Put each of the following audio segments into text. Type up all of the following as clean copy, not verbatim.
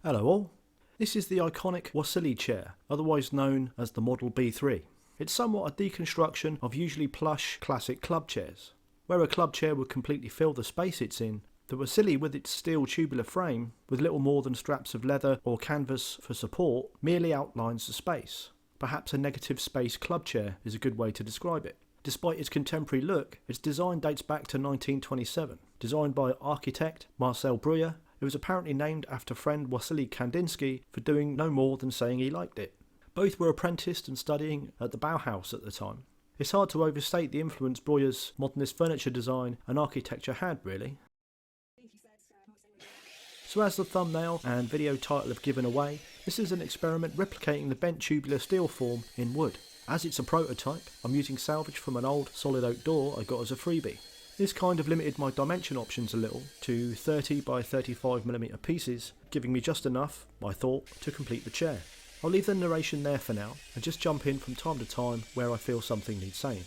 Hello all. This is the iconic Wassily Chair, otherwise known as the Model B3. It's somewhat a deconstruction of usually plush classic club chairs. Where a club chair would completely fill the space it's in, the Wassily with its steel tubular frame, with little more than straps of leather or canvas for support, merely outlines the space. Perhaps a negative space club chair is a good way to describe it. Despite its contemporary look, its design dates back to 1927. Designed by architect Marcel Breuer, it was apparently named after friend Wassily Kandinsky for doing no more than saying he liked it. Both were apprenticed and studying at the Bauhaus at the time. It's hard to overstate the influence Breuer's modernist furniture design and architecture had, really. So as the thumbnail and video title have given away, this is an experiment replicating the bent tubular steel form in wood. As it's a prototype, I'm using salvage from an old solid oak door I got as a freebie. This kind of limited my dimension options a little to 30 by 35mm pieces, giving me just enough, I thought, to complete the chair. I'll leave the narration there for now and just jump in from time to time where I feel something needs saying.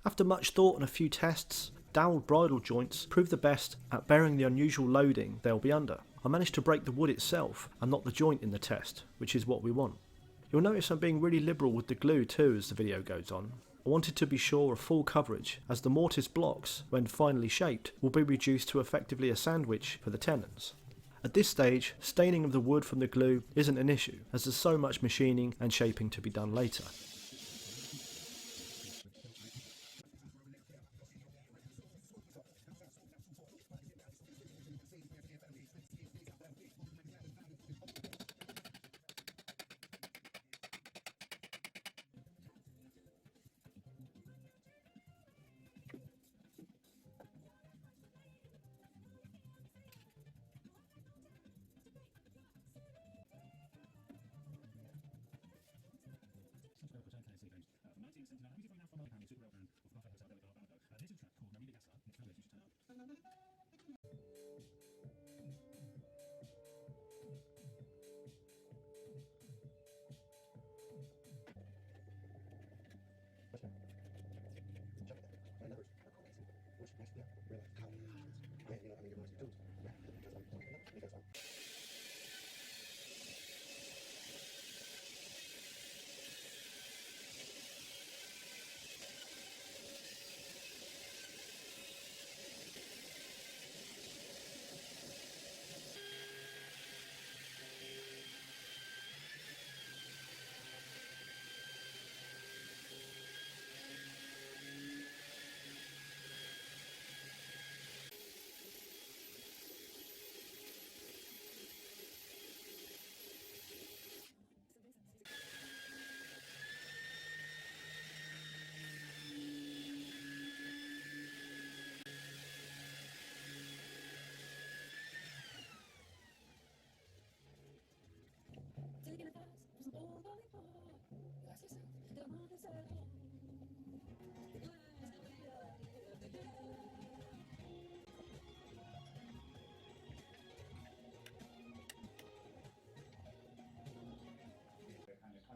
After much thought and a few tests, dowelled bridle joints prove the best at bearing the unusual loading they'll be under. I managed to break the wood itself and not the joint in the test, which is what we want. You'll notice I'm being really liberal with the glue too as the video goes on. I wanted to be sure of full coverage, as the mortise blocks, when finally shaped, will be reduced to effectively a sandwich for the tenons. At this stage, staining of the wood from the glue isn't an issue, as there's so much machining and shaping to be done later.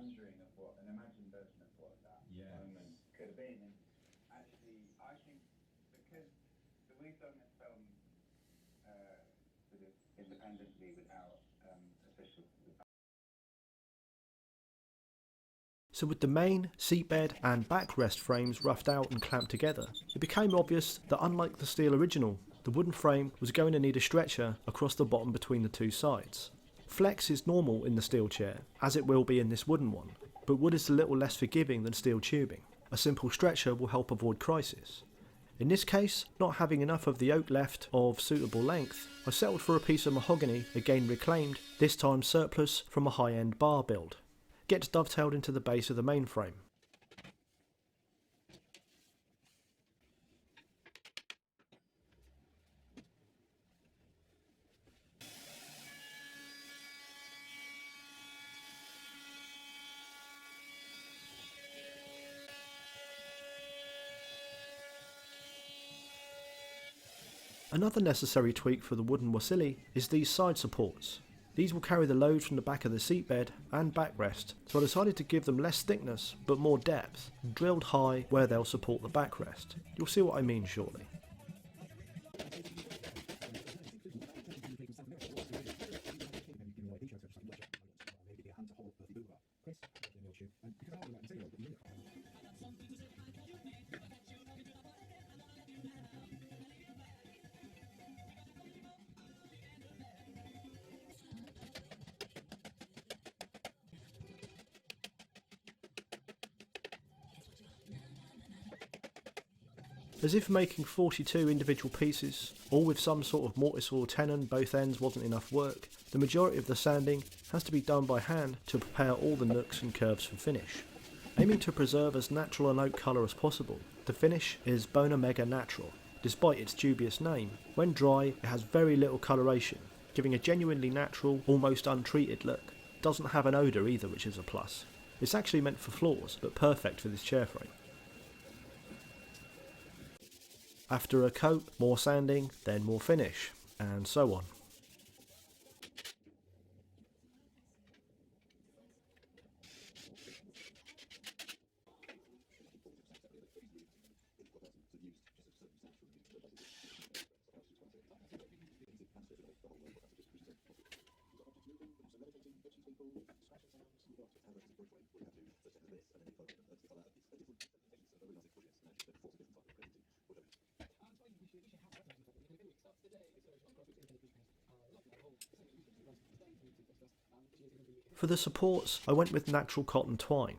Conjuring of what an imagined version of what that moment could have been. And actually, I think because we've done this film sort of independently without official So with the main, seatbed and backrest frames roughed out and clamped together, it became obvious that unlike the steel original, the wooden frame was going to need a stretcher across the bottom between the two sides. Flex is normal in the steel chair, as it will be in this wooden one, but wood is a little less forgiving than steel tubing. A simple stretcher will help avoid crisis. In this case, not having enough of the oak left of suitable length, I settled for a piece of mahogany, again reclaimed, this time surplus from a high-end bar build. Gets dovetailed into the base of the main frame. Another necessary tweak for the wooden Wassily is these side supports. These will carry the load from the back of the seatbed and backrest, so I decided to give them less thickness but more depth, drilled high where they'll support the backrest. You'll see what I mean shortly. As if making 42 individual pieces, all with some sort of mortise or tenon both ends wasn't enough work, the majority of the sanding has to be done by hand to prepare all the nooks and curves for finish. Aiming to preserve as natural an oak colour as possible, the finish is Bona Mega Natural. Despite its dubious name, when dry it has very little coloration, giving a genuinely natural, almost untreated look. It doesn't have an odour either, which is a plus. It's actually meant for floors, but perfect for this chair frame. After a coat, more sanding, then more finish, and so on. For the supports, I went with natural cotton twine.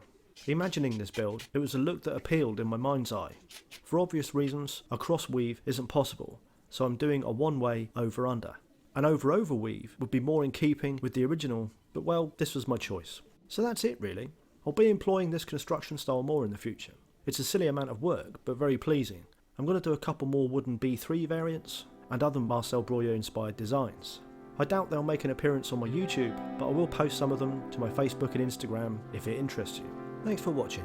Imagining this build, it was a look that appealed in my mind's eye. For obvious reasons, a cross weave isn't possible, so I'm doing a one-way over-under. An over-over weave would be more in keeping with the original, but well, this was my choice. So that's it really. I'll be employing this construction style more in the future. It's a silly amount of work, but very pleasing. I'm going to do a couple more wooden B3 variants, and other Marcel Breuer inspired designs. I doubt they'll make an appearance on my YouTube, but I will post some of them to my Facebook and Instagram if it interests you. Thanks for watching.